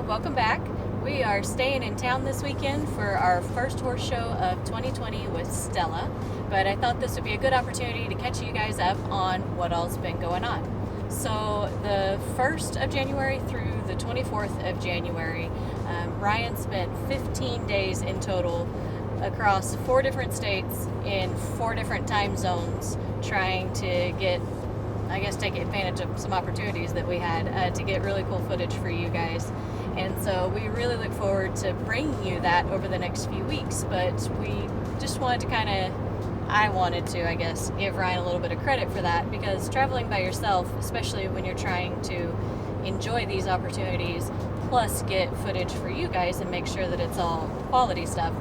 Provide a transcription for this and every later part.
welcome back. We are staying in town this weekend for our first horse show of 2020 with Stella, but I thought this would be a good opportunity to catch you guys up on what all's been going on. So the 1st of January through the 24th of January, Ryan spent 15 days in total across 4 different states in 4 different time zones trying to take advantage of some opportunities that we had to get really cool footage for you guys. And so we really look forward to bringing you that over the next few weeks, but we just wanted to I wanted to give Ryan a little bit of credit for that, because traveling by yourself, especially when you're trying to enjoy these opportunities, plus get footage for you guys and make sure that it's all quality stuff,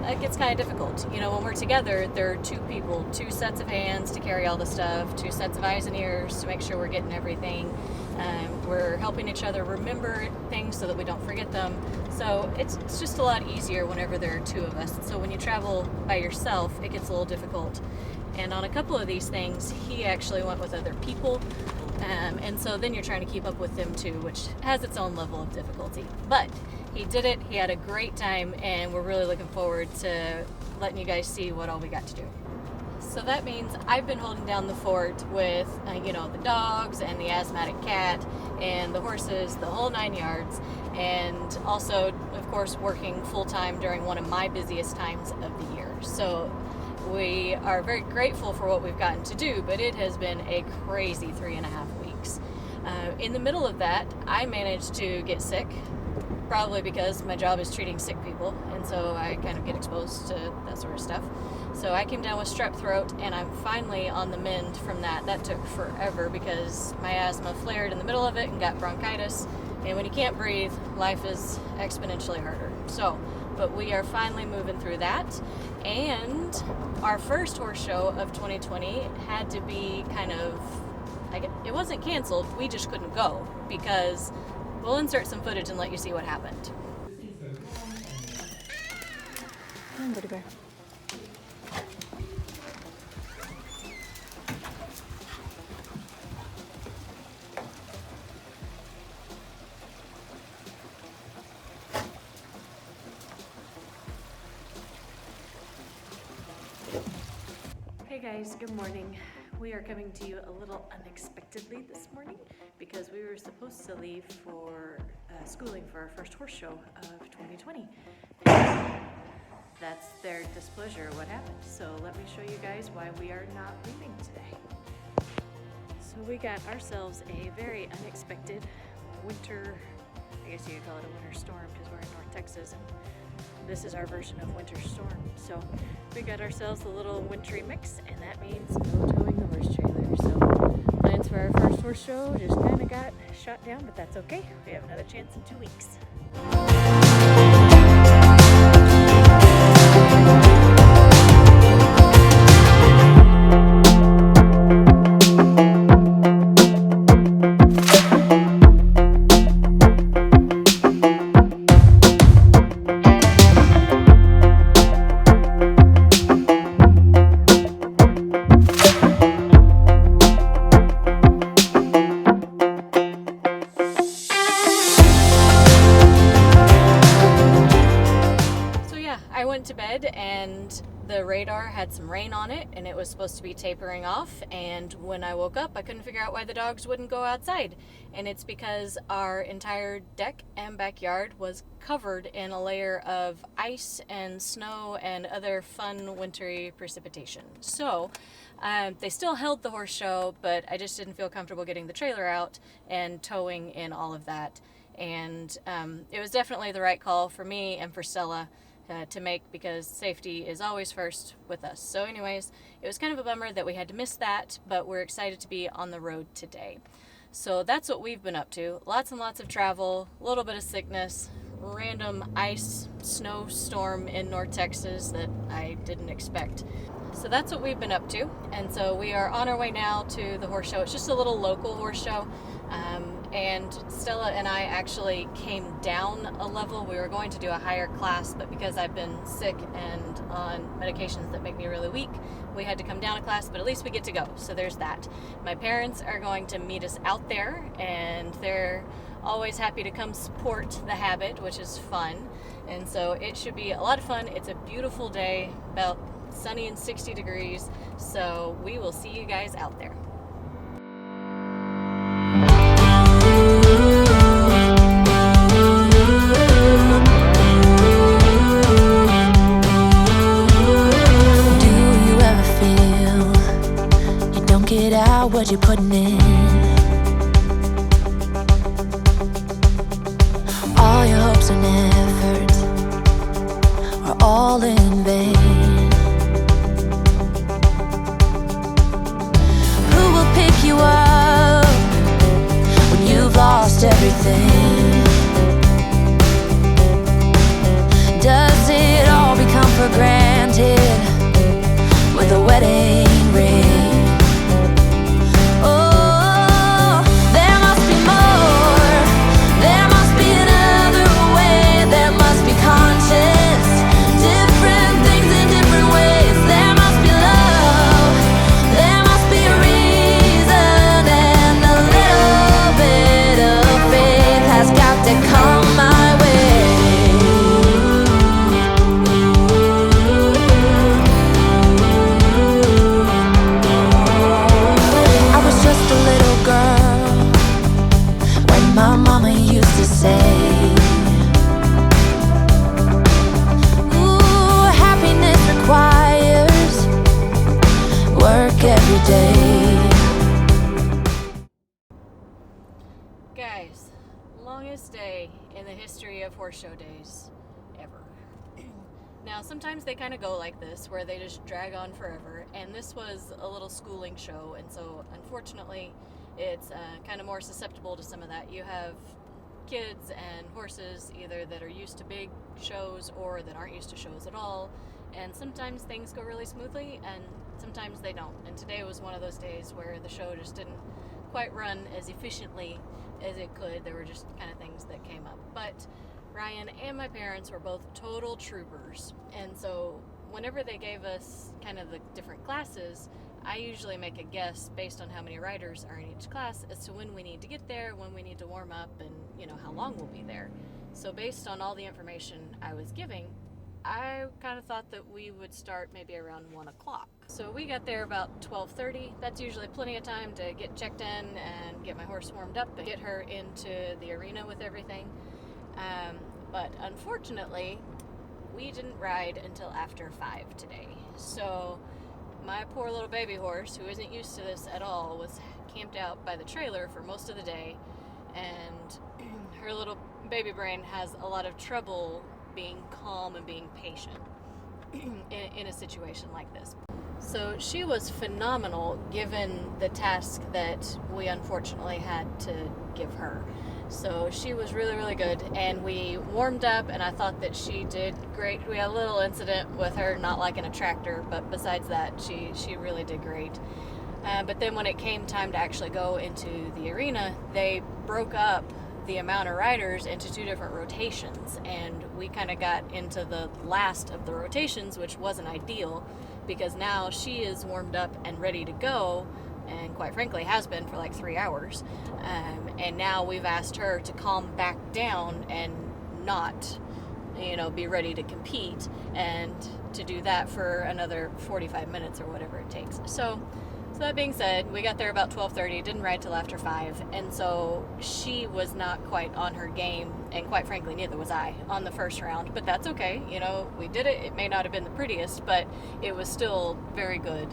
it gets kind of difficult. You know, when we're together, there are 2 people, 2 sets of hands to carry all the stuff, 2 sets of eyes and ears to make sure we're getting everything. We're helping each other remember things so that we don't forget them. So it's just a lot easier whenever there are 2 of us. So when you travel by yourself, it gets a little difficult. And on a couple of these things, he actually went with other people. And so then you're trying to keep up with them too, which has its own level of difficulty. But he did it, he had a great time, and we're really looking forward to letting you guys see what all we got to do. So that means I've been holding down the fort with, the dogs and the asthmatic cat and the horses, the whole 9 yards, and also, of course, working full-time during one of my busiest times of the year. So we are very grateful for what we've gotten to do, but it has been a crazy 3.5 weeks. In the middle of that, I managed to get sick, probably because my job is treating sick people, and so I kind of get exposed to that sort of stuff. So I came down with strep throat, and I'm finally on the mend from that. That took forever because my asthma flared in the middle of it and got bronchitis, and when you can't breathe, life is exponentially harder. But we are finally moving through that, and our first horse show of 2020 had to be it wasn't canceled, we just couldn't go, because we'll insert some footage and let you see what happened. Come on, Buddy Bear. Hey guys, good morning. We are coming to you a little unexpectedly this morning because we were supposed to leave for schooling for our first horse show of 2020. And that's their displeasure what happened. So let me show you guys why we are not leaving today. So we got ourselves a very unexpected winter, I guess you could call it a winter storm because we're in North Texas, and this is our version of winter storm. So we got ourselves a little wintry mix, and that means no towing the horse trailer. So plans for our first horse show just kind of got shot down, but that's okay. We have another chance in 2 weeks. To bed, and the radar had some rain on it, and it was supposed to be tapering off, and when I woke up I couldn't figure out why the dogs wouldn't go outside, and it's because our entire deck and backyard was covered in a layer of ice and snow and other fun wintry precipitation. So they still held the horse show, but I just didn't feel comfortable getting the trailer out and towing in all of that, and it was definitely the right call for me and for Stella to make, because safety is always first with us. So anyways, it was kind of a bummer that we had to miss that, but we're excited to be on the road today. So that's what we've been up to. Lots and lots of travel, a little bit of sickness, random ice snowstorm in North Texas that I didn't expect. So that's what we've been up to, and so we are on our way now to the horse show. It's just a little local horse show. And Stella and I actually came down a level. We were going to do a higher class, but because I've been sick and on medications that make me really weak, we had to come down a class, but at least we get to go. So there's that. My parents are going to meet us out there, and they're always happy to come support the habit, which is fun. And so it should be a lot of fun. It's a beautiful day, about sunny and 60 degrees. So we will see you guys out there. Get out what you're putting in. All your hopes and efforts are all in vain. Who will pick you up when you've lost everything? Does it all become for granted with a wedding ring? Guys, longest day in the history of horse show days ever. Now, sometimes they kind of go like this, where they just drag on forever, and this was a little schooling show, and so unfortunately it's kind of more susceptible to some of that. You have kids and horses either that are used to big shows or that aren't used to shows at all, and sometimes things go really smoothly and sometimes they don't. And today was one of those days where the show just didn't quite run as efficiently as it could. There were just kind of things that came up. But Ryan and my parents were both total troopers, and so whenever they gave us kind of the different classes, I usually make a guess based on how many riders are in each class as to when we need to get there, when we need to warm up, and how long we'll be there. So based on all the information I was giving, I kind of thought that we would start maybe around 1 o'clock. So we got there about 12:30. That's usually plenty of time to get checked in and get my horse warmed up and get her into the arena with everything. But unfortunately, we didn't ride until after 5 today. So my poor little baby horse, who isn't used to this at all, was camped out by the trailer for most of the day, and her little baby brain has a lot of trouble being calm and being patient in a situation like this. So she was phenomenal given the task that we unfortunately had to give her. So she was really, really good, and we warmed up, and I thought that she did great. We had a little incident with her not liking a tractor, but besides that, she really did great. But then when it came time to actually go into the arena, they broke up the amount of riders into 2 different rotations, and we kind of got into the last of the rotations, which wasn't ideal, because now she is warmed up and ready to go, and quite frankly has been for like 3 hours, and now we've asked her to calm back down and not be ready to compete, and to do that for another 45 minutes or whatever it takes. So that being said, we got there about 12:30, didn't ride till after 5, and so she was not quite on her game, and quite frankly, neither was I on the first round, but that's okay. We did it. It may not have been the prettiest, but it was still very good.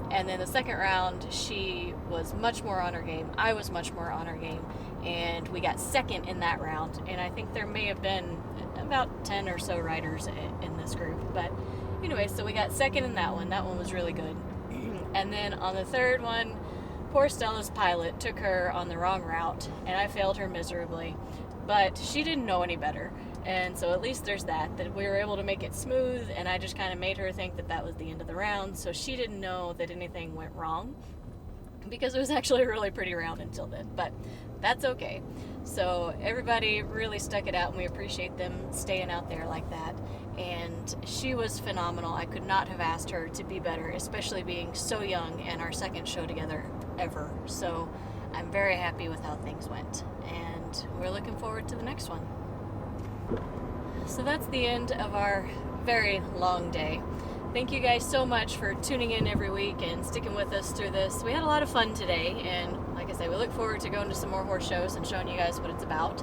And then the second round, she was much more on her game. I was much more on her game, and we got second in that round, and I think there may have been about 10 or so riders in this group, but anyway, so we got second in that one. That one was really good. And then on the third one, poor Stella's pilot took her on the wrong route, and I failed her miserably. But she didn't know any better, and so at least there's that we were able to make it smooth, and I just kind of made her think that was the end of the round, so she didn't know that anything went wrong, because it was actually a really pretty round until then, but that's okay. So everybody really stuck it out, and we appreciate them staying out there like that. And she was phenomenal. I could not have asked her to be better, especially being so young and our second show together ever. So I'm very happy with how things went. And but we're looking forward to the next one. So that's the end of our very long day. Thank you guys so much for tuning in every week and sticking with us through this. We had a lot of fun today, and like I say, we look forward to going to some more horse shows and showing you guys what it's about.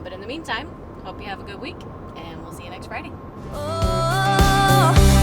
But in the meantime, hope you have a good week, and we'll see you next Friday. Oh,